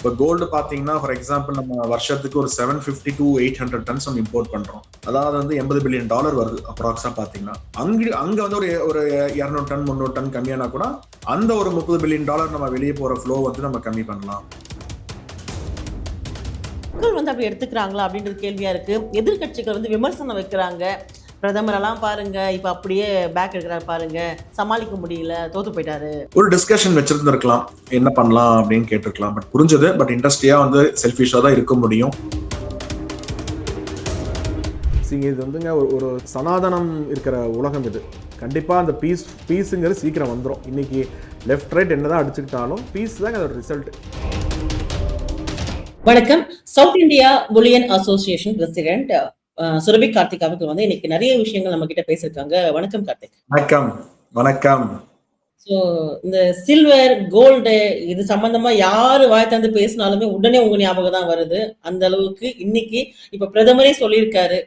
இப்போ கோல்டு பாத்தீங்கன்னா for example நம்ம வருஷத்துக்கு ஒரு 750 to 800 டன்ஸ் நம்ம இம்போர்ட் பண்றோம். அதாவது வந்து $80 பில்லியன் வருது அப்ராக்ஸா பாத்தீங்கன்னா. அங்க வந்து ஒரு 200 டன் 300 டன் கம்மியானா கூட அந்த ஒரு $30 பில்லியன் நம்ம வெளியே போற ஃப்ளோ வந்து நம்ம கம்மி பண்ணலாம். மக்கள் வந்து அப்படி எடுத்துக்கிறாங்களா அப்படின்றது கேள்வியா இருக்கு. எதிர்கட்சிகள் வந்து விமர்சனம் வைக்கிறாங்க. பிரதமரெல்லாம் பாருங்க இப்ப அப்படியே பேக் எடுக்கிறாரு பாருங்க, சமாளிக்க முடியல, தோத்து போயிட்டாரு. ஒரு டிஸ்கஷன் வச்சிருந்திருக்கலாம், என்ன பண்ணலாம் அப்படின்னு கேட்டிருக்கலாம். பட் புரிஞ்சது. பட் இண்டஸ்ட்ரியா வந்து செல்ஃபிஷா தான் இருக்க முடியும். இது வந்துங்க ஒரு சனாதனம் இருக்கிற உலகம் இது. கண்டிப்பா அந்த பீஸுங்கிறது சீக்கிரம் வந்துடும். இன்னைக்கு லெஃப்ட் ரைட் என்னதான் அடிச்சுக்கிட்டாலும் பீஸ் தான் அதோட ரிசல்ட். வணக்கம். South India Puliyan association president Surabhi Karthik அவர்கள் வந்து இன்னைக்கு நிறைய விஷயங்கள் நம்ம கிட்ட பேசியிருக்காங்க. வணக்கம் கார்த்திக். வணக்கம். வணக்கம். ஸோ இந்த சில்வர் கோல்டு இது சம்பந்தமா யாரு வாய் தந்து பேசினாலுமே உடனே உங்க ஞாபகம் தான் வருது. அந்த அளவுக்கு இன்னைக்கு இப்ப பிரதமரே சொல்லியிருக்காரு.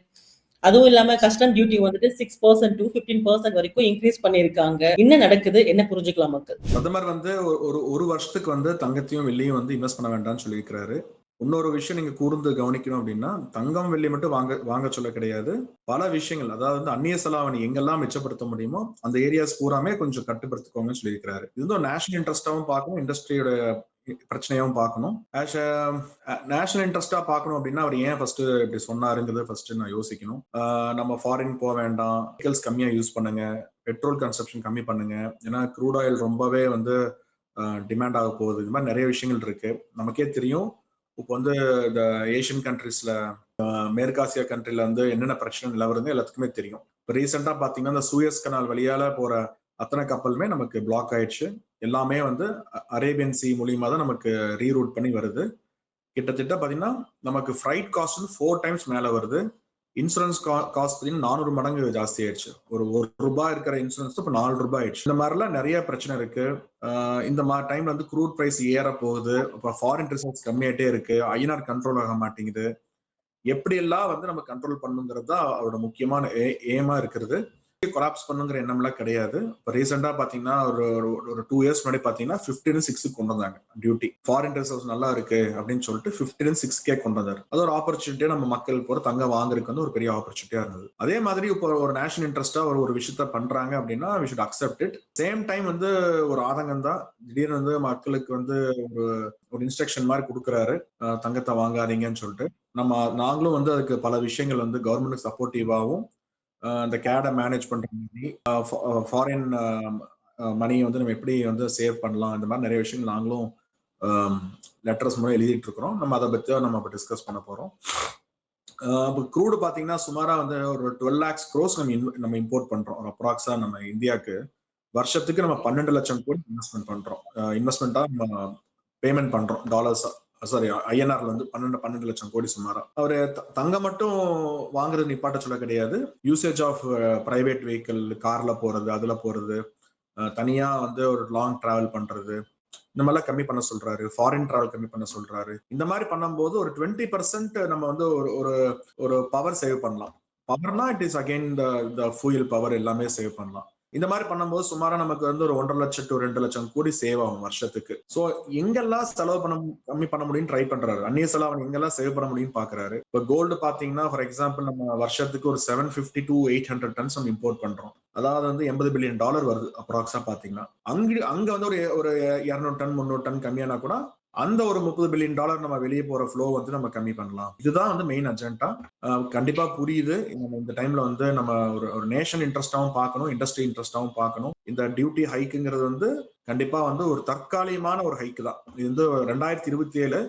அதுவும் இல்லாம கஸ்டம் டியூட்டி வந்துட்டு 6% to 15% வரைக்கும் இன்க்ரீஸ் பண்ணிருக்காங்க. என்ன நடக்குது, என்ன புரிஞ்சுக்கலாம் மக்கள்? பிரதமர் வந்து ஒரு வருஷத்துக்கு வந்து தங்கத்தையும் வெள்ளியும் வந்து இன்வெஸ்ட் பண்ண வேண்டாம்னு சொல்லியிருக்கிறாரு. இன்னொரு விஷயம் நீங்க கூர்ந்து கவனிக்கணும் அப்படின்னா, தங்கம் வெள்ளி மட்டும் வாங்க சொல்ல கிடையாது. பல விஷயங்கள், அதாவது வந்து அந்நிய செலாவணி எங்கெல்லாம் மிச்சப்படுத்த முடியுமோ அந்த ஏரியாஸ் பூராமே கொஞ்சம் கட்டுப்படுத்திக்கோங்கன்னு சொல்லியிருக்கிறாரு. இது வந்து நேஷனல் இன்ட்ரெஸ்டாவும் பார்க்கணும், இண்டஸ்ட்ரியோட பிரச்சனையாவும் பார்க்கணும். ஆஸ் நேஷனல் இன்ட்ரெஸ்டா பார்க்கணும் அப்படின்னா அவர் ஏன் ஃபர்ஸ்ட் இப்படி சொன்னாருங்கிறது ஃபர்ஸ்ட் நான் யோசிக்கணும். நம்ம ஃபாரின் போக வேண்டாம், வெஹிக்கல்ஸ் கம்மியா யூஸ் பண்ணுங்க, பெட்ரோல் கன்சப்ஷன் கம்மி பண்ணுங்க, ஏன்னா க்ரூட் ஆயில் ரொம்பவே வந்து டிமாண்ட் ஆக போகுது. இது மாதிரி நிறைய விஷயங்கள் இருக்கு. நமக்கே தெரியும். இப்போ வந்து இந்த ஏஷியன் கண்ட்ரீஸ்ல, மேற்காசியா கண்ட்ரில வந்து என்னென்ன பிரச்சனை நிலவருங்க எல்லாத்துக்குமே தெரியும். இப்போ ரீசெண்டா பாத்தீங்கன்னா இந்த சூயஸ் கனால் வழியால போற அத்தனை கப்பலுமே நமக்கு பிளாக் ஆயிடுச்சு. எல்லாமே வந்து அரேபியன் சி மூலியமா தான் நமக்கு ரீரூட் பண்ணி வருது. கிட்டத்தட்ட பாத்தீங்கன்னா நமக்கு ஃப்ரைட் காஸ்ட் 4 டைம்ஸ் மேல வருது. இன்சூரன்ஸ் காஸ்ட் பார்த்தீங்கன்னா 400 மடங்கு ஜாஸ்தி ஆயிடுச்சு. ஒரு ரூபாய் இருக்கிற இன்சூரன்ஸ் இப்போ $4 ஆயிடுச்சு. இந்த மாதிரிலாம் நிறைய பிரச்சனை இருக்கு. இந்த மாதிரி டைம்ல வந்து க்ரூட் பிரைஸ் ஏற போகுது. இப்போ ஃபாரின் ரிசர்வ்ஸ் கம்மியாயிட்டே இருக்கு. ஐஎன்ஆர் கண்ட்ரோல் ஆக மாட்டேங்குது. எப்படி எல்லாம் வந்து நம்ம கண்ட்ரோல் பண்ணுங்கிறது தான் அவரோட முக்கியமான ஏமா இருக்கிறது. கொலாப்ஸ் பண்ணுங்கிற எண்ணம்லாம் கிடையாது. இப்போ ரீசெண்டா பாத்தீங்கன்னா ஒரு 2 இயர்ஸ் முன்னாடி பாத்தீங்கன்னா 15-6 கொண்டு வந்தாங்க டியூட்டி. ஃபாரின் ரிசர்வ்ஸ் நல்லா இருக்கு அப்படின்னு சொல்லிட்டு 15-6 கொண்டு வந்தாரு. அது ஒரு ஆப்பர்ச்சுனிட்டியா நம்ம மக்கள் போற தங்க வாங்குறதுக்கு வந்து ஒரு பெரிய ஆப்பர்ச்சுனிட்டியா இருந்தது. அதே மாதிரி இப்போ ஒரு நேஷனல் இன்ட்ரெஸ்டா ஒரு விஷயத்த பண்றாங்க அப்படின்னா we should accept it. Same time வந்து ஒரு ஆதங்கம் தான். திடீர்னு வந்து மக்களுக்கு வந்து ஒரு இன்ஸ்ட்ரக்ஷன் மாதிரி கொடுக்குறாரு, தங்கத்தை வாங்காதீங்கன்னு சொல்லிட்டு. நாங்களும் வந்து அதுக்கு பல விஷயங்கள் வந்து கவர்மெண்ட் சப்போர்ட்டிவாகவும், அந்த கேடை மேனேஜ் பண்ற மாதிரி, ஃபாரின் மணியை வந்து நம்ம எப்படி வந்து சேவ் பண்ணலாம், இந்த மாதிரி நிறைய விஷயங்கள் நாங்களும் லெட்டர்ஸ் மூலம் எழுதிட்டு இருக்கிறோம். நம்ம அதை பத்தி நம்ம இப்போ டிஸ்கஸ் பண்ண போறோம். இப்போ க்ரூடு பாத்தீங்கன்னா சுமாரா வந்து ஒரு 12 lakhs crores நம்ம இம்போர்ட் பண்றோம். ஒரு அப்ராக்ஸா நம்ம இந்தியாவுக்கு வருஷத்துக்கு நம்ம 12 லட்சம் கோடி இன்வெஸ்ட்மெண்ட் பண்றோம். இன்வெஸ்ட்மெண்டா நம்ம பேமெண்ட் பண்றோம் டாலர்ஸ், சாரி ஐஎன்ஆர்ல வந்து 12 லட்சம் கோடி சுமாரா. அவரு தங்கம் மட்டும் வாங்குறது நிப்பாட்ட சொல்ல கிடையாது. யூசேஜ் ஆஃப் பிரைவேட் வெஹிக்கிள், கார்ல போறது, அதுல போறது, தனியா வந்து ஒரு லாங் டிராவல் பண்றது, இந்த மாதிரிலாம் கம்மி பண்ண சொல்றாரு. ஃபாரின் டிராவல் கம்மி பண்ண சொல்றாரு. இந்த மாதிரி பண்ணும்போது ஒரு 20% நம்ம வந்து ஒரு பவர் சேவ் பண்ணலாம். பவர்னா it is again the fuel power எல்லாமே சேவ் பண்ணலாம். இந்த மாதிரி பண்ணும்போது சுமாரா நமக்கு வந்து ஒரு 1.5 லட்சம் to 2 லட்சம் கோடி சேவ் ஆகும் வருஷத்துக்கு. சோ எங்கெல்லாம் செலவு கம்மி பண்ண முடியும் ட்ரை பண்றாரு. அந்நிய செலவு எங்கெல்லாம் சேவ் பண்ண முடியும் பாக்குறாரு. இப்ப கோல்டு பாத்தீங்கன்னா ஃபார் எக்ஸாம்பிள் நம்ம வருஷத்துக்கு ஒரு 750 to 800 டன்ஸ் நம்ம இம்போர்ட் பண்றோம். அதாவது வந்து $80 பில்லியன் வருது அப்ராக்ஸா பாத்தீங்கன்னா. அங்க வந்து ஒரு 200 டன் 300 டன் கம்மியானா கூட அந்த ஒரு $30 பில்லியன் நம்ம வெளியே போற ஃப்ளோ வந்து நம்ம கம்மி பண்ணலாம். இதுதான் வந்து மெயின் அஜெண்டா. கண்டிப்பா புரியுது. இந்த டைம்ல வந்து நம்ம ஒரு நேஷனல் இன்ட்ரெஸ்டாவும் பார்க்கணும், இண்டஸ்ட்ரி இன்ட்ரெஸ்டாவும் பார்க்கணும். இந்த டியூட்டி ஹைக்குங்கிறது வந்து கண்டிப்பா வந்து ஒரு தற்காலிகமான ஒரு ஹைக்கு தான். இது வந்து 2027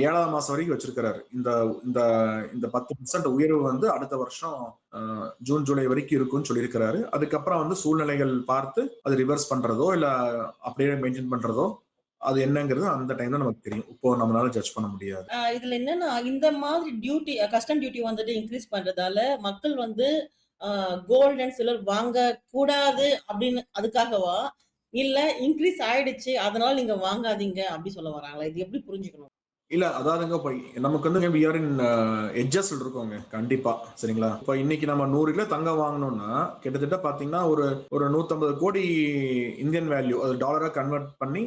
7ஆம் மாசம் வரைக்கும் வச்சிருக்கிறாரு. இந்த 10% உயர்வு வந்து அடுத்த வருஷம் ஜூன் ஜூலை வரைக்கும் இருக்கும்னு சொல்லியிருக்கிறாரு. அதுக்கப்புறம் வந்து சூழ்நிலைகள் பார்த்து அது ரிவர்ஸ் பண்றதோ இல்ல அப்படியே மெயின்டைன் பண்றதோ அது என்னங்கிறது அந்த டைம்ல நமக்கு தெரியும். இப்போ நம்மளால ஜட்ஜ் பண்ண முடியாது. இதுல என்னன்னா இந்த மாதிரி டியூட்டி கஸ்டம் டியூட்டி வந்துட்டு இன்க்ரீஸ் பண்றதால மக்கள் வந்து கோல்ட் அண்ட் சில்வர் வாங்க கூடாது அப்படின்னு அதுக்காகவா, இல்ல இன்க்ரீஸ் ஆயிடுச்சு அதனால நீங்க வாங்காதீங்க அப்படி சொல்ல வராங்களா? இது எப்படி புரிஞ்சுக்கணும்? இல்ல அதாவதுங்க இப்ப நமக்கு வந்து we are in edges இருக்கோங்க கண்டிப்பா. சரிங்களா? இப்ப இன்னைக்கு நம்ம 100 கிலோ தங்கம் வாங்கணும்னா கிட்டத்தட்ட பாத்தீங்கன்னா ஒரு 150 கோடி இந்தியன் வேல்யூ அது டாலரா கன்வெர்ட் பண்ணி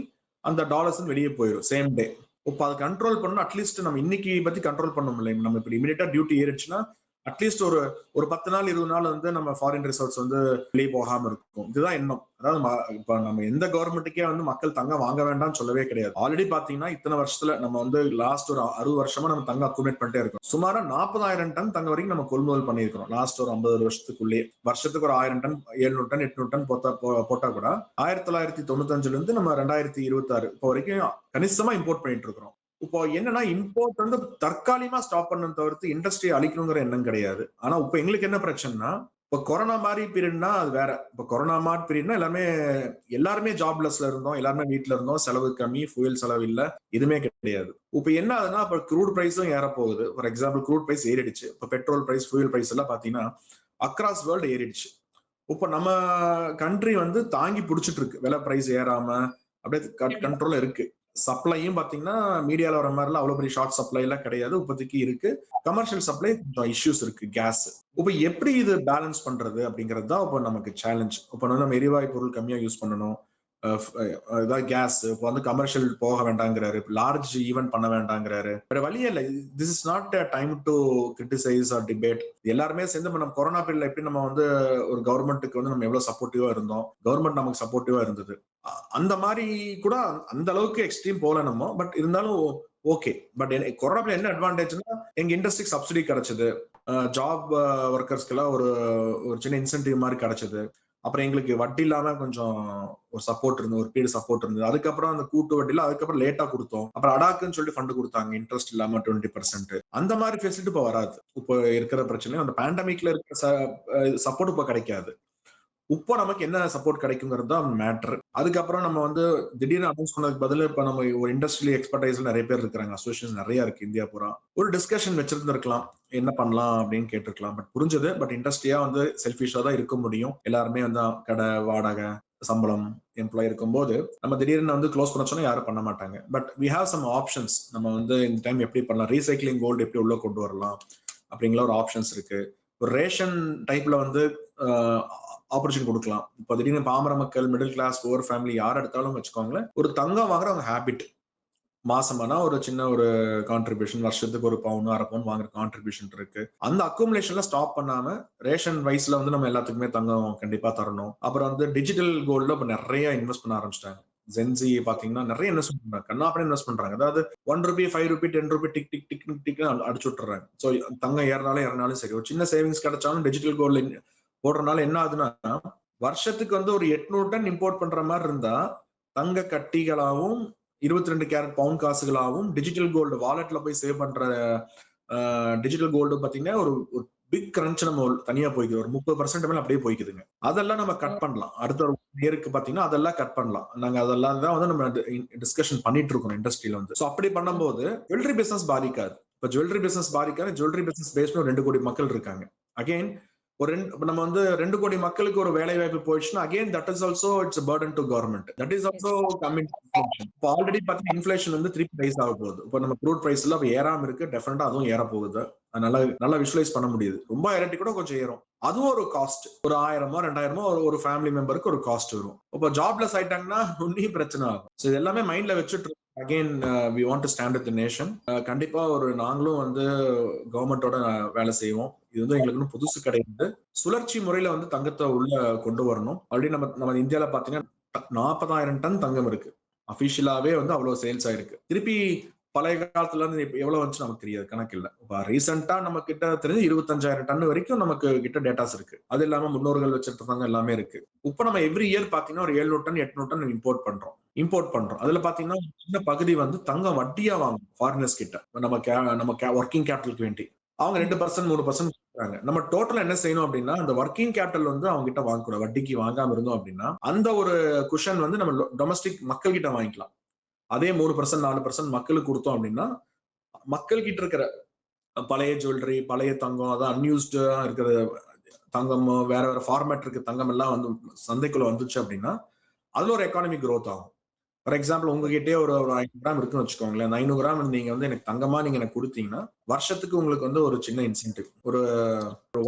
அந்த டாலர்ஸ் வெளியே போயிடும் சேம் டே. இப்போ அதை கண்ட்ரோல் பண்ணணும். அட்லீஸ்ட் நம்ம இன்னைக்கு பத்தி கண்ட்ரோல் பண்ண முடியல. நம்ம இப்ப இமீடியட்டா டியூட்டி ஏறிடுச்சுன்னா அட்லீஸ்ட் ஒரு ஒரு 10 நாள் 20 நாள் வந்து நம்ம ஃபாரின் ரிசோர்ட்ஸ் வந்து வெளியே போகாம இருக்கும். இதுதான் எண்ணம். அதாவது இப்ப நம்ம எந்த கவர்மெண்ட்டுக்கே வந்து மக்கள் தங்கம் வாங்க வேண்டாம்னு சொல்லவே கிடையாது. ஆல்ரெடி பாத்தீங்கன்னா இத்தனை வருஷத்துல நம்ம வந்து லாஸ்ட் ஒரு 60 வருஷமா நம்ம தங்கம் அக்குமுலேட் பண்ணிட்டே இருக்கோம். சுமாரா 40,000 டன் தங்கம் வரைக்கும் நம்ம கொள்முதல் பண்ணியிருக்கிறோம் லாஸ்ட் ஒரு 50 வருஷத்துக்குள்ளேயே. வருஷத்துக்கு ஒரு 1000 டன் 700 டன் 800 டன் போட்டா கூட 1995 இருந்து நம்ம 2026 இப்போ வரைக்கும் கணிசமா இம்போர்ட் பண்ணிட்டு இருக்கிறோம். இப்போ என்னன்னா இம்போர்ட் வந்து தற்காலிகமா ஸ்டாப் பண்ண தவிர்த்து இண்டஸ்ட்ரியை அழிக்கணுங்கிற எண்ணம் கிடையாது. ஆனா இப்ப எங்களுக்கு என்ன பிரச்சனைனா, இப்ப கொரோனா மாதிரி பீரியட்னா அது வேற. இப்ப கொரோனா மாதிரி பீரியட்னா எல்லாருமே ஜாப்லெஸ்ல இருந்தோம், எல்லாருமே வீட்டுல இருந்தோம், செலவு கம்மி, ஃபியூயல் செலவு இல்ல, எதுவுமே கிடையாது. இப்ப என்ன ஆகுதுன்னா இப்ப க்ரூட் பிரைஸும் ஏற போகுது. ஃபார் எக்ஸாம்பிள் க்ரூட் பிரைஸ் ஏறிடுச்சு. இப்ப பெட்ரோல் பிரைஸ், ஃபியூயல் பிரைஸ் எல்லாம் பாத்தீங்கன்னா அக்ராஸ் வேர்ல்டு ஏறிடுச்சு. இப்ப நம்ம கண்ட்ரி வந்து தாங்கி பிடிச்சிட்டு இருக்கு, விலை பிரைஸ் ஏறாம அப்படியே கண்ட்ரோல்ல இருக்கு. சப்ளையும் பாத்தீங்கன்னா மீடியால வர மாதிரிலாம் அவ்வளவு பெரிய ஷார்ட் சப்ளை எல்லாம் கிடையாது, இப்போதைக்கு இருக்கு. கமர்ஷியல் சப்ளை கொஞ்சம் இஷ்யூஸ் இருக்கு, கேஸ். இப்ப எப்படி இது பேலன்ஸ் பண்றது அப்படிங்கிறது தான் இப்ப நமக்கு சேலஞ்ச். இப்ப வந்து நம்ம எரிவாயு பொருள் கம்மியா யூஸ் பண்ணணும், ஏதாவது கேஸ் இப்போ வந்து கமர்ஷியல் போக வேண்டாங்கிறாரு, லார்ஜ் ஈவென்ட் பண்ண வேண்டாங்கிறாரு. வேற வழியே இல்லை. This is not a time to criticize or debate. எல்லாருமே சேர்ந்து நம்ம கொரோனா பீரியட்ல எப்படி நம்ம வந்து ஒரு கவர்மெண்ட்டுக்கு வந்து நம்ம எவ்வளவு சப்போர்ட்டிவா இருந்தோம், கவர்மெண்ட் நமக்கு சப்போர்ட்டிவா இருந்தது, அந்த மாதிரி கூட அந்த அளவுக்கு எக்ஸ்ட்ரீம் போல நம்ம. பட் இருந்தாலும் ஓகே. பட் கொரோனா பீரியட் என்ன அட்வான்டேஜ்னா எங்க இண்டஸ்ட்ரிக்கு சப்சிடி கிடைச்சது, ஜாப் ஒர்க்கர்ஸ்க்கு எல்லாம் ஒரு சின்ன இன்சென்டிவ் மாதிரி கிடைச்சது. அப்புறம் எங்களுக்கு வட்டி இல்லாம கொஞ்சம் ஒரு சப்போர்ட் இருந்தது, ஒரு பீரியட் சப்போர்ட் இருந்தது. அதுக்கப்புறம் அந்த கூட்டு வட்டியில அதுக்கப்புறம் லேட்டா கொடுத்தோம். அப்புறம் அடாக்குன்னு சொல்லி ஃபண்ட் கொடுத்தாங்க, இன்ட்ரெஸ்ட் இல்லாம 20%. அந்த மாதிரி ஃபெசிலிட்டி இப்போ வராது. இப்போ இருக்கிற பிரச்சனை அந்த பேண்டமிக்ல இருக்கிற சப்போர்ட் இப்போ கிடைக்காது. இப்போ நமக்கு என்ன சப்போர்ட் கிடைக்குங்கிறது தான் மேட்டர். அதுக்கப்புறம் நம்ம வந்து திடீர்னு அனௌன்ஸ் பண்ணதுக்கு பதில் இப்ப நம்ம ஒரு இண்டஸ்ட்ரியல் எக்ஸ்பர்டைஸ்ல நிறைய பேர் இருக்காங்க, அசோசியேஷன் நிறைய இருக்கு இந்தியா பூரா. ஒரு டிஸ்கஷன் வச்சிருந்திருக்கலாம், என்ன பண்ணலாம் அப்படின்னு கேட்டிருக்கலாம். பட் புரிஞ்சது. பட் இண்டஸ்ட்ரியா வந்து செல்ஃபிஷா தான் இருக்க முடியும். எல்லாருமே வந்து கடை, வாடகை, சம்பளம், எம்ப்ளாய் இருக்கும்போது நம்ம திடீர்னு வந்து க்ளோஸ் பண்ண சொன்னா யாரும் பண்ண மாட்டாங்க. But we have some options. நம்ம வந்து இந்த டைம் எப்படி பண்ணலாம், ரீசைக்ளிங் கோல்டு எப்படி உள்ள கொண்டு வரலாம் அப்படிங்கிற ஒரு ஆப்ஷன்ஸ் இருக்கு. ஒரு ரேஷன் டைப்ல வந்து ஆப்பர்ச்சுனிட்டி கொடுக்கலாம். இப்போ திடீர்னு பாமர மக்கள், மிடில் கிளாஸ், புவர் ஃபேமிலி யார் எடுத்தாலும் வச்சுக்கோங்களேன், ஒரு தங்கம் வாங்குற அவங்க ஹேபிட் மாசமானா ஒரு சின்ன ஒரு கான்ட்ரிபியூஷன், வருஷத்துக்கு ஒரு பவுன், அரை பவுன் வாங்குற கான்ட்ரிபியூஷன் இருக்கு. அந்த அக்குமுலேஷன்ல ஸ்டாப் பண்ணாம ரேஷன் வைஸ்ல வந்து நம்ம எல்லாத்துக்குமே தங்கம் கண்டிப்பா தரணும். அப்புறம் வந்து டிஜிட்டல் கோல்ட்ல இப்ப நிறைய இன்வெஸ்ட் பண்ண ஆரம்பிச்சிட்டாங்க. ஜென்சி பாத்தீங்கன்னா நிறைய இன்வெஸ்ட் பண்றாங்க, கண்ணாப்படி இன்வெஸ்ட் பண்றாங்க. அதாவது ₹1, ₹5, ₹10 டிக் டிக் டிக் டிக் அடிச்சு விட்டுறாங்க. ஸோ தங்கம் ஏறினாலும் சரி, ஒரு சின்ன சேவிங்ஸ் கிடைச்சாலும் டிஜிட்டல் கோல்ட்ல போடுறதுனால என்ன ஆகுதுன்னா, வருஷத்துக்கு வந்து ஒரு 800 டன் இம்போர்ட் பண்ற மாதிரி இருந்தா தங்க கட்டிகளாவும் 22 கேரட் பவுன் காசுகளாகவும் டிஜிட்டல் கோல்டு வாலெட்ல போய் சேவ் பண்ற டிஜிட்டல் கோல்டு பாத்தீங்கன்னா ஒரு பிக் கிரன்ச் நம்ம தனியா போய்க்குது. ஒரு 30% மேல அப்படியே போய்க்குதுங்க. அதெல்லாம் நம்ம கட் பண்ணலாம். அடுத்த ஒரு இயருக்கு பாத்தீங்கன்னா அதெல்லாம் கட் பண்ணலாம். நாங்க அதெல்லாம் தான் வந்து நம்ம டிஸ்கஷன் பண்ணிட்டு இருக்கோம் இண்டஸ்ட்ரியில வந்து. ஸோ அப்படி பண்ணும்போது ஜுவல்லரி பிசினஸ் பாதிக்காது. இப்ப ஜுவல்லரி பிசினஸ் பாதிக்காது. ஜுவல்லரி பிசினஸ் பேஸ்ட் 2 கோடி மக்கள் இருக்காங்க. அகைன் நம்ம வந்து 2 கோடி மக்களுக்கு ஒரு வேலை வாய்ப்பு போயிடுச்சுன்னா again that is also it's Burton to government. That is also coming. இப்போ ஆல்ரெடி பாத்தீங்கன்னா இன்ஃபிளேஷன் வந்து 3 ரைஸ் ஆக போகுது. இப்போ நம்ம க்ரூட் பிரைஸ் எல்லாம் ஏறாம இருக்கு, டெஃபினட்டா அதுவும் ஏற போகுது. நல்லா விஷுவலைஸ் பண்ண முடியுது. ரொம்ப ஏறட்டி கூட கொஞ்சம் ஏறும். அதுவும் ஒரு காஸ்ட். ஒரு 1000 2000 ஒரு ஃபேமிலி மெம்பருக்கு ஒரு காஸ்ட் வரும். இப்போ ஜாப்லெஸ் ஆயிட்டாங்கன்னா இன்னும் பிரச்சனை ஆகும். ஸோ இது எல்லாமே மைண்ட்ல வச்சுட்டு again we want to stand with the nation. கண்டிப்பா நாங்களும் வந்து கவர்மெண்டோட வேலை செய்வோம். இது வந்து எங்களுக்கு இன்னும் புதுசு கிடையாது. சுழற்சி முறையில வந்து தங்கத்தை உள்ள கொண்டு வரணும். ஆல்ரெடி நம்ம இந்தியால பாத்தீங்கன்னா 40,000 டன் தங்கம் இருக்கு. அபிஷியலாவே வந்து அவ்வளவு சேல்ஸ் ஆயிருக்கு. திருப்பி பழைய காலத்துல இருந்து எவ்வளவு வந்துச்சு நமக்கு தெரியாது, கணக்கு இல்ல. இப்ப ரீசெண்டா நம்ம கிட்ட தெரிஞ்சு 25,000 டன் வரைக்கும் நமக்கு கிட்ட டேட்டாஸ் இருக்கு. அது இல்லாம முன்னோர்கள் வச்சிருந்தாங்க, எல்லாமே இருக்கு. இப்ப நம்ம எவ்ரி இயர் பாத்தீங்கன்னா ஒரு 700 டன் 800 டன் இம்போர்ட் பண்றோம். அதுல பாத்தீங்கன்னா சின்ன பகுதி வந்து தங்கம் வட்டியா வாங்கும் ஃபாரினர்ஸ் கிட்ட, நம்ம ஒர்க்கிங் கேபிட்டலுக்கு வேண்டி. அவங்க 2% 3% கொடுக்குறாங்க. நம்ம டோட்டலா என்ன செய்யணும் அப்படின்னா, அந்த ஒர்க்கிங் கேபிட்டல் வந்து அவங்க கிட்ட வாங்கக்கூடாது. வட்டிக்கு வாங்காம இருந்தோம் அப்படின்னா அந்த ஒரு குஷன் வந்து நம்ம டொமஸ்டிக் மக்கள் கிட்ட வாங்கிக்கலாம். அதே 3% 4% மக்களுக்கு கொடுத்தோம் அப்படின்னா மக்கள் கிட்ட இருக்கிற பழைய ஜுவல்லரி, பழைய தங்கம், அதான் அன்யூஸ்டா இருக்கிற தங்கம், வேற ஃபார்மேட் இருக்கு தங்கம் எல்லாம் வந்து சந்தைக்குள்ள வந்துச்சு அப்படின்னா அதுல ஒரு எக்கானமிக் growth ஆகும். ஃபார் எக்ஸாம்பிள் உங்ககிட்டே ஒரு 500 கிராம் இருக்குன்னு வச்சுக்கோங்களேன். 500 கிராம் நீங்க வந்து எனக்கு தங்கமா நீங்க எனக்கு கொடுத்தீங்கன்னா வருஷத்துக்கு உங்களுக்கு வந்து ஒரு சின்ன இன்சென்டிவ், ஒரு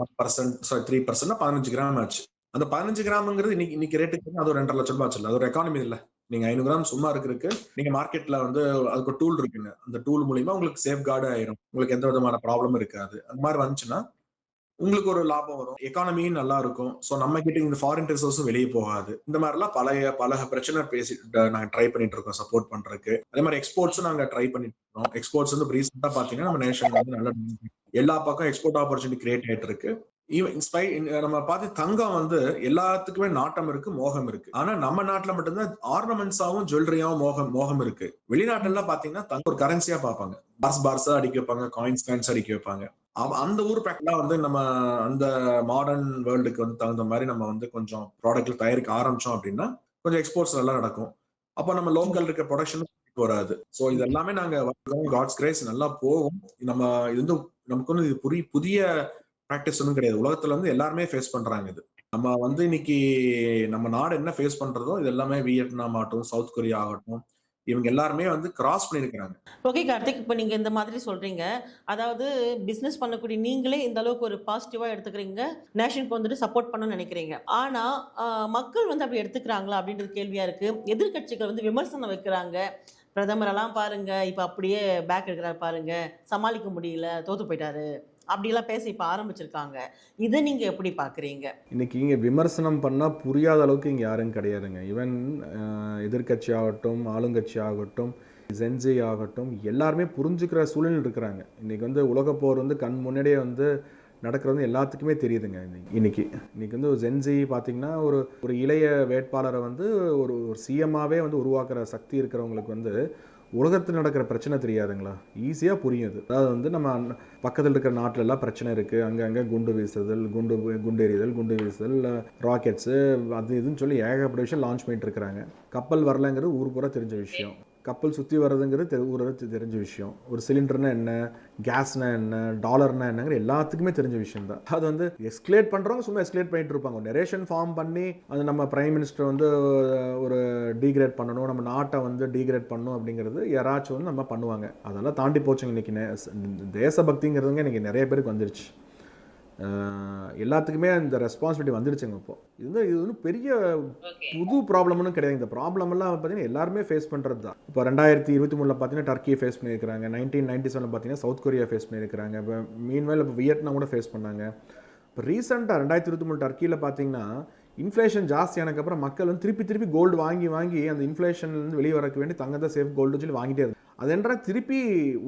1% 3% 15 கிராம் ஆச்சு. அந்த 15 கிராம்ங்கிறது இன்னைக்கு ரேட்டுக்கு அது ஒரு 2.5 லட்சம் ரூபாய் ஆச்சு. அது ஒரு எக்கானமி இல்ல. நீங்க 500 கிராம் சும்மா இருக்கிறதுக்கு நீங்க மார்க்கெட்ல வந்து அதுக்கு டூல் இருக்குங்க. அந்த டூல் மூலியமா உங்களுக்கு சேஃப் கார்டு ஆயிரும். உங்களுக்கு எந்த விதமான ப்ராப்ளமும் இருக்காது. அந்த மாதிரி வந்துச்சுன்னா உங்களுக்கு ஒரு லாபம் வரும். எக்கானமியும் நல்லா இருக்கும். சோ நம்ம கிட்ட இந்த ஃபாரின் ரிசோர்ஸும் வெளியே போகாது. இந்த மாதிரிலாம் பல பிரச்சனை பேசி நாங்க ட்ரை பண்ணிட்டு இருக்கோம் சப்போர்ட் பண்றதுக்கு. அதே மாதிரி எக்ஸ்போர்ட்ஸும் நாங்க ட்ரை பண்ணிட்டு இருக்கோம். எக்ஸ்போர்ட்ஸ் வந்து ரீசெண்டா பாத்தீங்கன்னா நம்ம நேஷன் வந்து நல்ல எல்லா பக்கம் எக்ஸ்போர்ட் ஆப்பர்ச்சுனிட்டி கிரியேட் ஆயிட்டு இருக்கு. நம்ம பார்த்து தங்கம் வந்து எல்லாத்துக்குமே நாட்டம் இருக்கு, மோகம் இருக்கு. ஆனா நம்ம நாட்டுல மட்டும்தான் ஆர்னமெண்ட்ஸாவும் ஜுவல்லரியாவும் மோகம் இருக்கு. வெளிநாட்டுல பாத்தீங்கன்னா தங்கம் ஒரு கரன்சியா பார்ப்பாங்க. பார்ஸா அடிக்க வைப்பாங்க, காயின்ஸ் அடிக்க வைப்பாங்க. அந்த ஊர் பேக்லாம் வந்து நம்ம அந்த மாடர்ன் வேர்ல்டுக்கு வந்து தகுந்த மாதிரி நம்ம வந்து கொஞ்சம் ப்ராடக்ட்ல தயாரிக்க ஆரம்பிச்சோம் அப்படின்னா கொஞ்சம் எக்ஸ்போர்ட்ஸ் நல்லா நடக்கும். அப்ப நம்ம லோக்கல் இருக்க ப்ரொடக்ஷன் வராது. சோ இது எல்லாமே நாங்க காட்ஸ் கிரேஸ் நல்லா போகும். இது வந்து நமக்கு வந்து இது புதிய பிராக்டிஸ் ஒன்றும் கிடையாது. உலகத்துல வந்து எல்லாருமே ஃபேஸ் பண்றாங்க இது. நம்ம வந்து இன்னைக்கு நம்ம நாடு என்ன ஃபேஸ் பண்றதோ இது எல்லாமே வியட்நாம் ஆகட்டும், சவுத் கொரியா ஆகட்டும், இவங்க எல்லாருமே வந்து கிராஸ் பண்ணிருக்காங்க. ஓகே கார்த்திக், இப்போ நீங்க இந்த மாதிரி சொல்றீங்க. அதாவது பிசினஸ் பண்ணக்கூடிய நீங்களே இந்த அளவுக்கு ஒரு பாசிட்டிவா எடுத்துக்கிறீங்க, நேஷனுக்கு வந்துட்டு சப்போர்ட் பண்ணணும்னு நினைக்கிறீங்க. ஆனா மக்கள் வந்து அப்படி எடுத்துக்கிறாங்களா அப்படின்றது கேள்வியா இருக்கு. எதிர்கட்சிகள் வந்து விமர்சனம் வைக்கிறாங்க. பிரதமரெல்லாம் பாருங்க இப்ப அப்படியே பேக் எடுக்கிறாரு பாருங்க, சமாளிக்க முடியல, தோத்து போயிட்டாரு அப்படிலாம் பேச இப்ப ஆரம்பிச்சிருக்காங்க. இதை நீங்க எப்படி பாக்குறீங்க? இன்னைக்கு இங்கே விமர்சனம் பண்ணால் புரியாத அளவுக்கு இங்கே யாரும் கிடையாதுங்க. ஈவன் எதிர்கட்சி ஆகட்டும், ஆளுங்கட்சி ஆகட்டும், ஜென்ஜி ஆகட்டும், எல்லாருமே புரிஞ்சுக்கிற சூழல் இருக்கிறாங்க. இன்றைக்கி வந்து உலகப்போர் வந்து கண் முன்னாடியே வந்து நடக்கிறது எல்லாத்துக்குமே தெரியுதுங்க. இன்னைக்கு வந்து ஜென்ஜி பார்த்தீங்கன்னா ஒரு இளைய வேட்பாளரை வந்து ஒரு சிஎம்மாவே வந்து உருவாக்குற சக்தி இருக்கிறவங்களுக்கு வந்து உலகத்தில் நடக்கிற பிரச்சனை தெரியாதுங்களா? ஈஸியாக புரியுது. அதாவது வந்து நம்ம பக்கத்தில் இருக்கிற நாட்டிலெல்லாம் பிரச்சனை இருக்குது, அங்கங்கே குண்டு வீசுதல், குண்டு எறிதல், குண்டு வீசுதல், ராக்கெட்ஸு, அது இதுன்னு சொல்லி ஏகப்பட்ட விஷயம் லான்ச் பண்ணிட்டு இருக்கிறாங்க. கப்பல் வரலைங்கிறது ஊர் பூரா தெரிஞ்ச விஷயம். கப்பல் சுற்றி வர்றதுங்கிறது ஊருக்கு தெரிஞ்ச விஷயம். ஒரு சிலிண்டர்னா என்ன, கேஸ்னா என்ன, டாலர்னா என்னங்கிற எல்லாத்துக்குமே தெரிஞ்ச விஷயம் தான். அது வந்து எஸ்கலேட் பண்ணுறவங்க சும்மா எஸ்கலேட் பண்ணிட்டு இருப்பாங்க. நெரேஷன் ஃபார்ம் பண்ணி அது நம்ம பிரைம் மினிஸ்டர் வந்து ஒரு டீக்ரேட் பண்ணணும், நம்ம நாட்டை வந்து டீக்ரேட் பண்ணணும் அப்படிங்கிறது யாராச்சும் வந்து நம்ம பண்ணுவாங்க. அதெல்லாம் தாண்டி போச்சுங்க. இன்றைக்கி தேசபக்திங்கிறதுங்க இன்றைக்கி நிறைய பேருக்கு வந்துருச்சு. எல்லாத்துக்குமே இந்த ரெஸ்பான்சிபிலிட்டி வந்துடுச்சுங்க. இது வந்து பெரிய புது ப்ராப்ளம்னு கிடையாது. இந்த ப்ராப்ளமெல்லாம் பார்த்தீங்கன்னா எல்லாருமே ஃபேஸ் பண்ணுறது தான். இப்போ 2023 பார்த்தீங்கன்னா டர்க்கியை ஃபேஸ் பண்ணியிருக்கிறாங்க. 1997 பார்த்தீங்கன்னா சவுத் கொரியா ஃபேஸ் பண்ணியிருக்கிறாங்க. இப்போ மீன்வேல் இப்போ வியட்நாம் கூட ஃபேஸ் பண்ணாங்க. இப்போ ரீசெண்டாக 2023 டர்க்கியில் பார்த்தீங்கன்னா இன்ஃப்ளேஷன் ஜாஸ்தியானதுக்கப்புறம் மக்கள் வந்து திருப்பி கோல்டு வாங்கி அந்த இன்ஃப்ளேஷன்லேருந்து வெளியே வரக்கு வேண்டி தங்கத்தை சேஃப் கோல்டு சொல்லி வாங்கிட்டே இருக்கு. அது என்றால் திருப்பி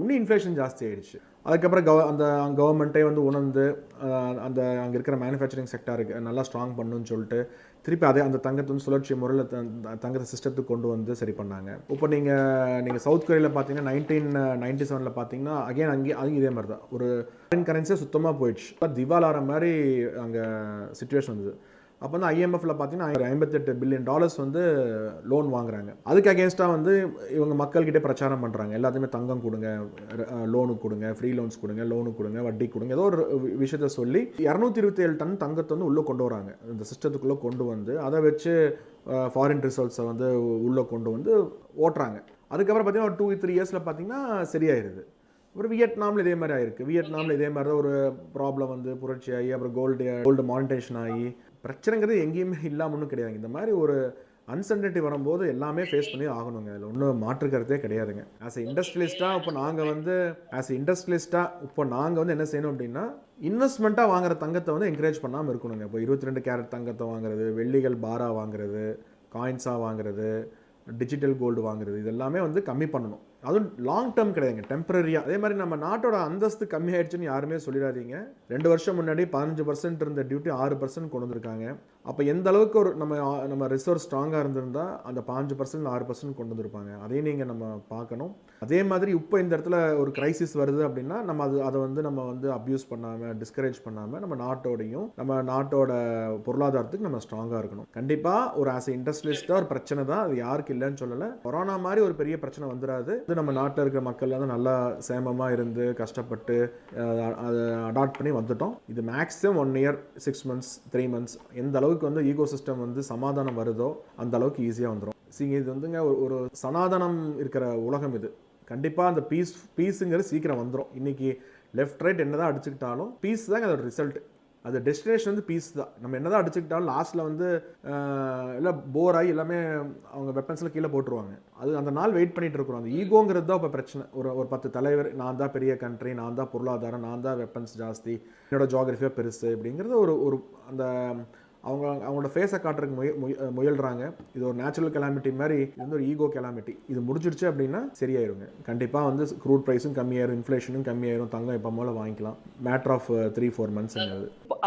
இன்னும் இன்ஃப்ளேஷன் ஜாஸ்தி ஆகிடுச்சு. அதுக்கப்புறம் அந்த கவர்மெண்ட்டே வந்து உணர்ந்து அந்த அங்கே இருக்கிற மேனுஃபேக்சரிங் செக்டாருக்கு நல்லா ஸ்ட்ராங் பண்ணணும்னு சொல்லிட்டு திருப்பி அந்த தங்கத்தை வந்து சுழற்சி முறையில் தங்கத்தை சிஸ்டத்துக்கு கொண்டு வந்து சரி பண்ணாங்க. இப்போ நீங்கள் சவுத் கொரியாவில் பார்த்தீங்கன்னா 1997 பார்த்தீங்கன்னா அங்கேயும் இதே மாதிரி தான் ஒரு ஃபாரின் கரன்சியே சுத்தமாக போயிடுச்சு. திவாலார மாதிரி அங்கே சிச்சுவேஷன் வந்தது. அப்போ வந்து IMFல பார்த்தீங்கன்னா $58 பில்லியன் வந்து லோன் வாங்குறாங்க. அதுக்கு அகேன்ஸ்டாக வந்து இவங்க மக்கள்கிட்ட பிரச்சாரம் பண்ணுறாங்க. எல்லாத்தையுமே தங்கம் கொடுங்க, லோனுக்கு கொடுங்க, ஃப்ரீ லோன்ஸ் கொடுங்க, லோனுக்கு கொடுங்க, வட்டி கொடுங்க, ஏதோ ஒரு விஷயத்த சொல்லி 227 டன் தங்கத்தை வந்து உள்ளே கொண்டு வராங்க. இந்த சிஸ்டத்துக்குள்ளே கொண்டு வந்து அதை வச்சு ஃபாரின் ரிசர்வ்ஸை வந்து உள்ளே கொண்டு வந்து ஓட்டுறாங்க. அதுக்கப்புறம் பார்த்தீங்கன்னா ஒரு 2-3 இயர்ஸில் பார்த்தீங்கன்னா சரியாயிருது. அப்புறம் வியட்நாமில் இதே மாதிரி ஆயிருக்கு. வியட்நாமில் இதே மாதிரி தான் ஒரு ப்ராப்ளம் வந்து புரட்சி ஆகி அப்புறம் கோல்டு மானிட்டேஷன் ஆகி பிரச்சனைங்கிறது எங்கேயுமே இல்லாமல் ஒன்றும் கிடையாதுங்க. இந்த மாதிரி ஒரு அன்சர்டனிட்டி வரும்போது எல்லாமே ஃபேஸ் பண்ணி ஆகணுங்க. அதில் ஒன்றும் மாற்று கருத்தே கிடையாதுங்க. ஆஸ் எ இண்டஸ்ட்ரியலிஸ்ட்டாக இப்போ நாங்கள் வந்து என்ன செய்யணும் அப்படின்னா இன்வெஸ்ட்மெண்ட்டாக வாங்குற தங்கத்தை வந்து என்கரேஜ் பண்ணாமல் இருக்கணுங்க. இப்போ 22 கேரட் தங்கத்தை வாங்குறது, வெள்ளிகள் பாராக வாங்குறது, காயின்ஸாக வாங்குறது, டிஜிட்டல் கோல்டு வாங்குறது, இது எல்லாமே வந்து கம்மி பண்ணணும். அதுவும் லாங் டேர்ம் கிடையாதுங்க, டெம்பரரியாக. அதே மாதிரி நம்ம நாட்டோட அந்தஸ்து கம்மி ஆயிடுச்சுன்னு யாருமே சொல்லிடாதீங்க. 2 வருஷம் முன்னாடி 15% இருந்த டியூட்டி 6% கொண்டு வந்திருக்காங்க. அப்போ எந்த அளவுக்கு ஒரு நம்ம ரிசர்வ் ஸ்ட்ராங்காக இருந்திருந்தால் அந்த 5% 6% கொண்டு வந்திருப்பாங்க. அதையும் நீங்கள் நம்ம பார்க்கணும். அதே மாதிரி இப்போ இந்த இடத்துல ஒரு கிரைசிஸ் வருது அப்படின்னா நம்ம அதை வந்து அப்யூஸ் பண்ணாமல், டிஸ்கரேஜ் பண்ணாமல் நம்ம நாட்டோட பொருளாதாரத்துக்கு நம்ம ஸ்ட்ராங்காக இருக்கணும். கண்டிப்பாக ஒரு ஆஸ் எ இண்டஸ்ட்ரியலிஸ்டாக ஒரு பிரச்சனை தான், அது யாருக்கு இல்லைன்னு சொல்லலை. கொரோனா மாதிரி ஒரு பெரிய பிரச்சனை வந்துடாது. நம்ம நாட்டில் இருக்கிற மக்கள் வந்து நல்லா சேமமாக இருந்து கஷ்டப்பட்டு அதை அடாப்ட் பண்ணி வந்துட்டோம். இது மேக்ஸிமம் 1 இயர், 6 months, 3 months எந்த அளவுக்கு வந்து ஈகோ சிஸ்டம் வந்து சமாதானம் வருதோ அந்த அளவுக்கு ஈஸியாக வந்துடும். இது வந்துங்க ஒரு சனாதனம் இருக்கிற உலகம். இது கண்டிப்பாக அந்த பீஸுங்கிறது சீக்கிரம் வந்துடும். இன்னைக்கு லெஃப்ட் ரைட் என்ன தான் அடிச்சுக்கிட்டாலும் பீஸ் தாங்க அதோட ரிசல்ட். அது டெஸ்டினேஷன் வந்து பீஸ் தான். நம்ம என்னதான் அடிச்சுக்கிட்டாலும் லாஸ்ட்டில் வந்து எல்லாம் போர் ஆகி எல்லாமே அவங்க வெப்பன்ஸில் கீழே போட்டுருவாங்க. அது அந்த நாள் வெயிட் பண்ணிட்டு இருக்கிறோம். அந்த ஈகோங்கிறது தான் இப்போ பிரச்சனை. ஒரு 10 தலைவர், நான் தான் பெரிய கண்ட்ரி, நான் தான் பொருளாதாரம், நான் தான் வெப்பன்ஸ் ஜாஸ்தி, என்னோட ஜியாகிரஃபியாக பெருசு அப்படிங்கிறது ஒரு அந்த அவங்களோட ஃபேஸை காட்டுறதுக்கு முயல்றாங்க. இது ஒரு நேச்சுரல் கெலாமிட்டி மாதிரி, இது வந்து ஒரு ஈகோ கெலாமிட்டி. இது முடிஞ்சிடுச்சு அப்படின்னா சரியாயிருங்க. கண்டிப்பாக வந்து க்ரூட் ப்ரைஸும் கம்மியாயிரும், இன்ஃப்ளேஷனும் கம்மியாயிரும், தங்கம் எப்போ போல வாங்கிக்கலாம். Matter of 3-4 months.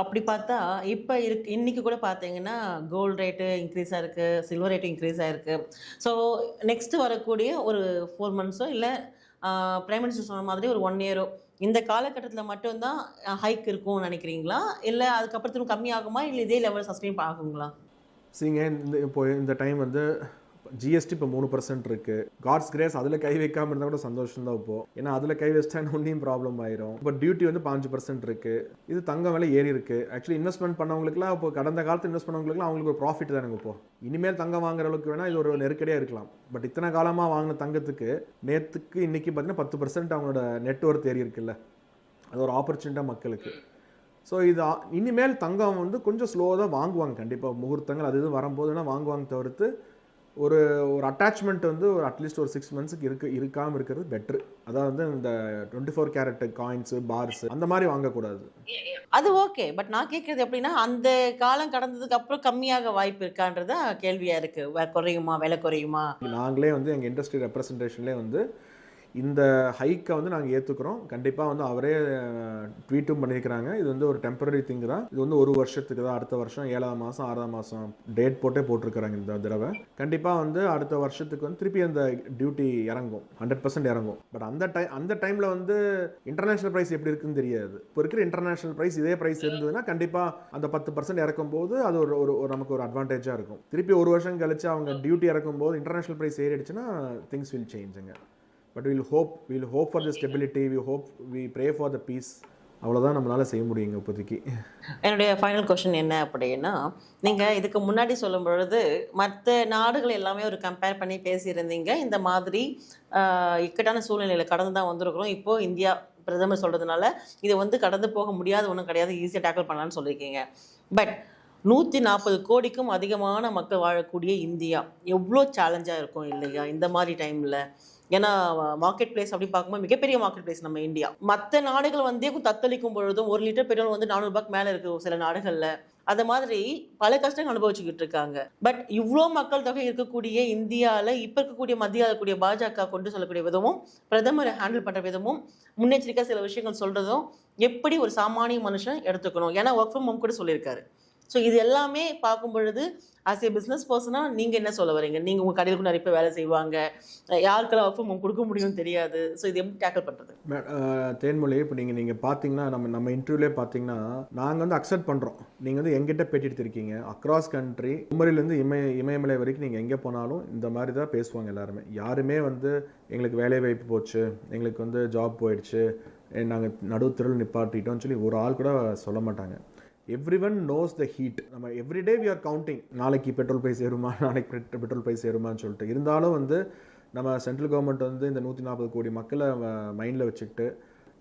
அப்படி பார்த்தா இப்போ இன்னைக்கு கூட பார்த்தீங்கன்னா கோல்டு ரேட்டு இன்க்ரீஸ் ஆயிருக்கு, சில்வர் ரேட்டு இன்க்ரீஸ் ஆயிருக்கு. ஸோ நெக்ஸ்ட் வரக்கூடிய ஒரு 4 months இல்லை பிரைம் மினிஸ்டர் சொன்ன மாதிரி ஒரு 1 year இந்த காலகட்டத்தில் மட்டும்தான் ஹைக் இருக்கும்னு நினைக்கிறீங்களா, இல்லை அதுக்கப்புறம் திரும்ப கம்மியாகுமா, இல்லை இதே லெவல் சஸ்டெயின் ஆகுங்களா? சரிங்க, இப்போ இந்த டைம் வந்து ஜிஎஸ்டி இப்போ 3% இருக்குது. காட்ஸ் கிரேஸ் அதில் கை வைக்காமல் இருந்தால் கூட சந்தோஷம் தான் இப்போ. ஏன்னா அதில் கை வச்சிட்டா ஒன்றையும் ப்ராப்ளம் ஆயிரும். இப்போ டியூட்டி வந்து 5% இருக்குது. இது தங்கம் விலை ஏறி இருக்குது. ஆக்சுவலி இன்வெஸ்ட்மெண்ட் பண்ணவங்களுக்குலாம் இப்போ கடந்த காலத்து இன்வெஸ்ட் பண்ணவங்களுக்குலாம் அவங்களுக்கு ஒரு ப்ராஃபிட் தானே. இப்போ இனிமேல் தங்கம் வாங்குற அளவுக்கு வேணால் இது ஒரு நெருக்கடியாக இருக்கலாம். பட் இத்தனை காலமாக வாங்கின தங்கத்துக்கு நேற்றுக்கு இன்றைக்கி பார்த்தீங்கன்னா 10% அவங்களோட நெட்ஒர்த் ஏறி இருக்குல்ல. அது ஒரு ஆப்பர்ச்சுனிட்டாக மக்களுக்கு. ஸோ இது இனிமேல் தங்கம் வந்து கொஞ்சம் ஸ்லோவாக தான் வாங்குவாங்க. கண்டிப்பாக முகூர்த்தங்கள் அது இது வரும்போதுன்னா வாங்குவாங்க. தவிர்த்து ஒரு அட்டாச்மெண்ட் வந்து ஒரு அட்லீஸ்ட் ஒரு 6 months இருக்காமல் இருக்கிறது பெட்ரு. அதாவது வந்து இந்த 24 கேரட் காயின்ஸு, பார்ஸ் அந்த மாதிரி வாங்கக்கூடாது. அது ஓகே. பட் நான் கேட்குறது எப்படின்னா, அந்த காலம் கடந்ததுக்கு அப்புறம் கம்மியாக வாய்ப்பு இருக்கான்றதா கேள்வியாக இருக்குது. குறையுமா, விலை குறையுமா? நாங்களே வந்து எங்கள் இண்டஸ்ட்ரி ரெப்ரசன்டேஷன்லேயே வந்து இந்த ஹைக்கை வந்து நாங்கள் ஏற்றுக்கிறோம். கண்டிப்பாக வந்து அவரே ட்வீட்டும் பண்ணியிருக்கிறாங்க. இது வந்து ஒரு டெம்பரரி திங் தான். இது வந்து 1 வருஷத்துக்கு தான். அடுத்த வருஷம் 7ஆம் மாதம் 6ஆம் மாதம் டேட் போட்டே போட்டிருக்கிறாங்க இந்த தடவை. கண்டிப்பாக வந்து அடுத்த வருஷத்துக்கு வந்து திருப்பி அந்த டியூட்டி இறங்கும், 100% இறங்கும். பட் அந்த டைமில் வந்து இன்டர்நேஷனல் ப்ரைஸ் எப்படி இருக்குன்னு தெரியாது. இப்போ இருக்கிற இன்டர்நேஷனல் ப்ரைஸ் இதே ப்ரைஸ் இருந்ததுன்னா கண்டிப்பாக அந்த 10% இறக்கும் போது அது ஒரு நமக்கு ஒரு அட்வான்டேஜாக இருக்கும். திருப்பி 1 வருஷம் கழிச்சு அவங்க டியூட்டி இறக்கும் போது இன்டர்நேஷனல் ப்ரைஸ் ஏறிடுச்சுன்னா திங்ஸ் வில் சேஞ்சுங்க. But we'll hope for the stability, we pray for the peace. அவ்வளோதான் நம்மளால் செய்ய முடியுங்க இப்போதைக்கு. என்னுடைய ஃபைனல் கொஷின் என்ன அப்படின்னா, நீங்கள் இதுக்கு முன்னாடி சொல்லும் பொழுது மற்ற நாடுகள் எல்லாமே ஒரு கம்பேர் பண்ணி பேசியிருந்தீங்க. இந்த மாதிரி இக்கட்டான சூழ்நிலையில் கடந்து தான் வந்திருக்கிறோம். இப்போது இந்தியா பிரதமர் சொல்கிறதுனால இது வந்து கடந்து போக முடியாத ஒன்றும் கிடையாது, ஈஸியாக டேக்கிள் பண்ணலான்னு சொல்லியிருக்கீங்க. பட் 140 கோடிக்கும் அதிகமான மக்கள் வாழக்கூடிய இந்தியா எவ்வளோ சேலஞ்சாக இருக்கும் இல்லையா இந்த மாதிரி டைமில்? ஏன்னா மார்க்கெட் பிளேஸ் அப்படி பார்க்கும்போது மிகப்பெரிய மார்க்கெட் பிளேஸ் நம்ம இந்தியா. மற்ற நாடுகள் வந்து தத்தளிக்கும் பொழுதும் 1 லிட்டர் பெட்ரோல் வந்து 400 ரூபாய்க்கு மேலே இருக்குது சில நாடுகளில். அது மாதிரி பல கஷ்டங்கள் அனுபவிச்சுக்கிட்டு இருக்காங்க. பட் இவ்வளோ மக்கள் தொகை இருக்கக்கூடிய இந்தியாவில் இப்போ இருக்கக்கூடிய மத்திய இருக்கக்கூடிய பாஜக கொண்டு சொல்லக்கூடிய விதமும், பிரதமர் ஹேண்டில் பண்ணுற விதமும், முன்னெச்சரிக்கை சில விஷயங்கள் சொல்கிறதும் எப்படி ஒரு சாமானிய மனுஷன் எடுத்துக்கணும்? ஏன்னா ஒர்க் ஃப்ரம் ஹோம் கூட சொல்லியிருக்காரு. ஸோ இது எல்லாமே பார்க்கும் பொழுது ஆஸ் ஏ பிஸ்னஸ் பர்சனாக நீங்கள் என்ன சொல்ல வரீங்க? நீங்கள் உங்கள் கடையில் கூட நிறைய பேர் வேலை செய்வாங்க, யாருக்கெல்லாம் ஒர்க் ஃப்ரம் ஹோம் கொடுக்க முடியும்னு தெரியாது. ஸோ இது எப்படி டேக்கிள் பண்ணுறது? தேன்மொழி, இப்போ நீங்கள் பார்த்தீங்கன்னா நம்ம இன்டர்வியூலே பார்த்தீங்கன்னா நாங்கள் வந்து அக்செப்ட் பண்ணுறோம். நீங்கள் வந்து எங்கிட்ட பேட்டி எடுத்திருக்கீங்க. அக்ராஸ் கண்ட்ரி, குமரிலேருந்து இமயமலை வரைக்கும் நீங்கள் எங்கே போனாலும் இந்த மாதிரி தான் பேசுவாங்க எல்லாருமே. யாருமே வந்து எங்களுக்கு வேலை வாய்ப்பு போச்சு, எங்களுக்கு வந்து ஜாப் போயிடுச்சு, நாங்கள் நடுத்தெருவில் நிப்பாட்டிட்டோம்னு சொல்லி ஒரு ஆள் கூட சொல்ல மாட்டாங்க. Everyone nose the heat. நம்ம எவ்ரிடே வி ஆர் கவுண்டிங், நாளைக்கு பெட்ரோல் ப்ரைஸ் ஏறுமா, நாளைக்கு பெட்ரோல் ப்ரைஸ் ஏறுமான்னு சொல்லிட்டு. இருந்தாலும் வந்து நம்ம சென்ட்ரல் கவர்மெண்ட் வந்து இந்த 140 கோடி மக்களை மைண்டில் வச்சுக்கிட்டு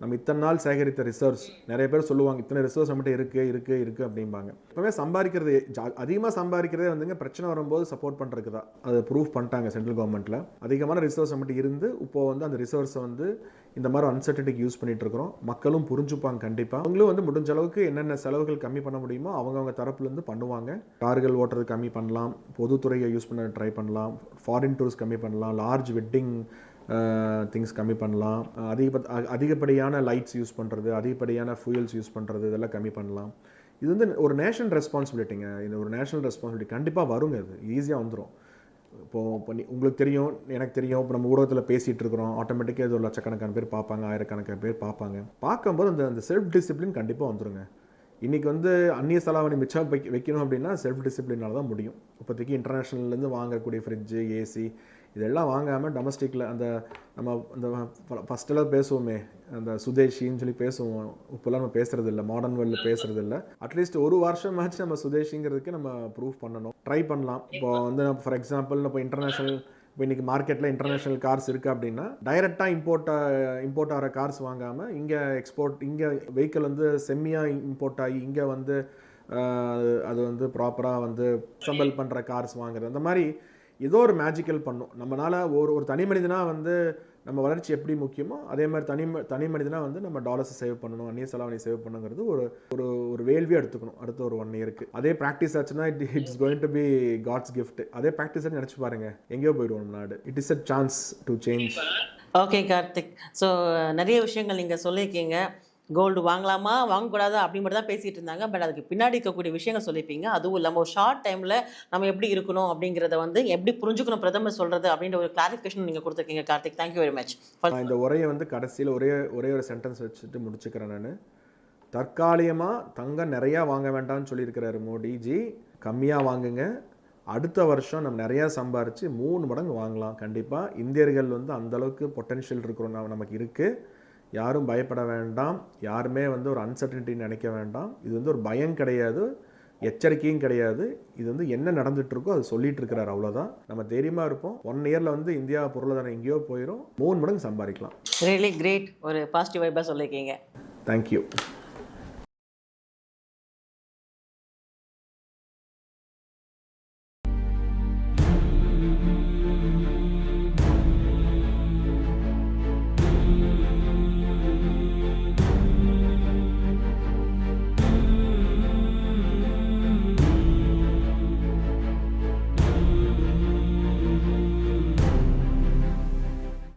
நம்ம இத்தனை நாள் சேகரித்த ரிசர்வ்ஸ், நிறைய பேர் சொல்லுவாங்க இத்தனை ரிசர்வ்ஸ் நம்மகிட்ட இருக்குது அப்படிம்பாங்க. எப்பவுமே சம்பாதிக்கிறது அதிகமாக சம்பாதிக்கிறதே வந்துங்க பிரச்சனை வரும்போது சப்போர்ட் பண்ணுறதுக்கு தான். அதை ப்ரூவ் பண்ணிட்டாங்க சென்ட்ரல் கவர்மெண்ட்டில். அதிகமான ரிசர்வ்ஸ் நம்மகிட்ட இருந்து இப்போது வந்து அந்த ரிசர்வ்ஸை வந்து இந்த மாதிரி அன்சர்டனிட்டிக்கு யூஸ் பண்ணிட்டு இருக்கிறோம். மக்களும் புரிஞ்சுப்பாங்க. கண்டிப்பாக அவங்களும் வந்து முடிஞ்ச அளவுக்கு என்னென்ன செலவுகள் கம்மி பண்ண முடியுமோ அவங்க தரப்புலேருந்து பண்ணுவாங்க. கார்கள் ஓட்டுறது கம்மி பண்ணலாம், பொதுத்துறையை யூஸ் பண்ண ட்ரை பண்ணலாம், ஃபாரின் டூர்ஸ் கம்மி பண்ணலாம், லார்ஜ் வெட்டிங் திங்ஸ் கம்மி பண்ணலாம், அதிகப்படியான லைட்ஸ் யூஸ் பண்ணுறது, அதிகப்படியான ஃபியூயல்ஸ் யூஸ் பண்ணுறது, இதெல்லாம் கம்மி பண்ணலாம். இது வந்து ஒரு நேஷனல் ரெஸ்பான்சிபிலிட்டிங்க. இது ஒரு நேஷனல் ரெஸ்பான்சிபிலிட்டி கண்டிப்பாக வருங்க. இது ஈஸியாக வந்துடும். இப்போது உங்களுக்கு தெரியும், எனக்கு தெரியும், இப்போ நம்ம ஊடகத்தில் பேசிகிட்டு இருக்கிறோம். ஆட்டோமேட்டிக்காக இது ஒரு லட்சக்கணக்கான பேர் பார்ப்பாங்க, ஆயிரக்கணக்கான பேர் பார்ப்பாங்க. பார்க்கும்போது அந்த செல்ஃப் டிசிப்ளின் கண்டிப்பாக வந்துடுங்க. இன்றைக்கி வந்து அந்நிய செலாவணி மிச்சம் வைக்கணும் அப்படின்னா செல்ஃப் டிசிப்ளினால் தான் முடியும். இப்போதைக்கு இன்டர்நேஷ்னல்லேருந்து வாங்கக்கூடிய ஃப்ரிட்ஜு, ஏசி இதெல்லாம் வாங்காமல் டொமஸ்டிக்கில் அந்த நம்ம இந்த ஃபஸ்ட்டெல்லாம் பேசுவோமே அந்த சுதேஷின்னு சொல்லி பேசுவோம். இப்போல்லாம் நம்ம பேசுகிறது இல்லை, மாடர்ன் வேர்ல்டில் பேசுகிறது இல்லை. அட்லீஸ்ட் ஒரு வருஷமாச்சு நம்ம சுதேஷிங்கிறதுக்கு நம்ம ப்ரூவ் பண்ணணும், ட்ரை பண்ணலாம். இப்போ வந்து நம்ம ஃபார் எக்ஸாம்பிள் இப்போ இன்டர்நேஷ்னல் இப்போ இன்றைக்கி மார்க்கெட்டில் இன்டர்நேஷ்னல் கார்ஸ் இருக்குது அப்படின்னா டைரெக்டாக இம்போர்ட் ஆகிற கார்ஸ் வாங்காமல் இங்கே இங்கே வெஹிக்கிள் வந்து செம்மியாக இம்போர்ட் ஆகி இங்கே வந்து அது வந்து ப்ராப்பராக வந்து அசெம்பிள் பண்ணுற கார்ஸ் வாங்குறது, அந்த மாதிரி ஏதோ ஒரு மேஜிக்கல் பண்ணும். நம்மளால் ஒரு தனி மனிதனாக வந்து நம்ம வளர்ச்சி எப்படி முக்கியமோ அதே மாதிரி தனி மனிதனாக வந்து நம்ம டாலர்ஸை சேவ் பண்ணணும், அந்நிய செலாவணி சேவ் பண்ணுங்கிறது ஒரு வேள்வியாக எடுத்துக்கணும் அடுத்த ஒரு 1 இயருக்கு. அதே ப்ராக்டிஸ் ஆச்சுன்னா it's going to be God's gift. அதே ப்ராக்டிஸ் நினச்சி பாருங்க, எங்கேயோ போயிடுவோம் நாடு. It is a chance to change. Okay Karthik, so நிறைய விஷயங்கள் நீங்கள் சொல்லியிருக்கீங்க. கோல்டு வாங்கலாமா வாங்கக்கூடாதா அப்படி மட்டும் தான் பேசிகிட்டு இருந்தாங்க. பட் அதுக்கு பின்னாடி இருக்கக்கூடிய விஷயங்கள் சொல்லியிருப்பீங்க. அதுவும் இல்லாமல் ஒரு ஷார்ட் டைமில் நம்ம எப்படி இருக்கணும் அப்படிங்கிறத வந்து எப்படி புரிஞ்சுக்கணும் பிரதமர் சொல்கிறது அப்படின்ற ஒரு கிளாரிஃபிகேஷன் நீங்கள் கொடுத்துருக்கீங்க கார்த்திக். Thank you very much. இந்த உரையை வந்து கடைசியில் ஒரே ஒரு சென்டென்ஸ் வச்சுட்டு முடிச்சுக்கிறேன் நான். தற்காலிகமாக தங்கம் நிறையா வாங்க வேண்டாம்னு சொல்லியிருக்கிறாரு மோடிஜி. கம்மியாக வாங்குங்க, அடுத்த வருஷம் நம்ம நிறையா சம்பாரித்து 3 மடங்கு வாங்கலாம். கண்டிப்பாக இந்தியர்கள் வந்து அந்தளவுக்கு பொட்டென்ஷியல் இருக்கிறோம் நமக்கு இருக்குது. யாரும் பயப்பட வேண்டாம், யாருமே வந்து ஒரு அன்சர்டனிட்டி நினைக்க வேண்டாம். இது வந்து ஒரு பயம் கிடையாது, எச்சரிக்கையும் கிடையாது. இது வந்து என்ன நடந்துட்டு இருக்கோ அது சொல்லிட்டு இருக்கிறார், அவ்வளோதான். நம்ம தைரியமாக இருப்போம். 1 இயரில் வந்து இந்தியா பொருளாதாரம் எங்கேயோ போயிடும், 3 மடங்கு சம்பாதிக்கலாம். ரியலி கிரேட், ஒரு பாசிட்டிவ் வைப்பாக சொல்லியிருக்கீங்க. தேங்க்யூ.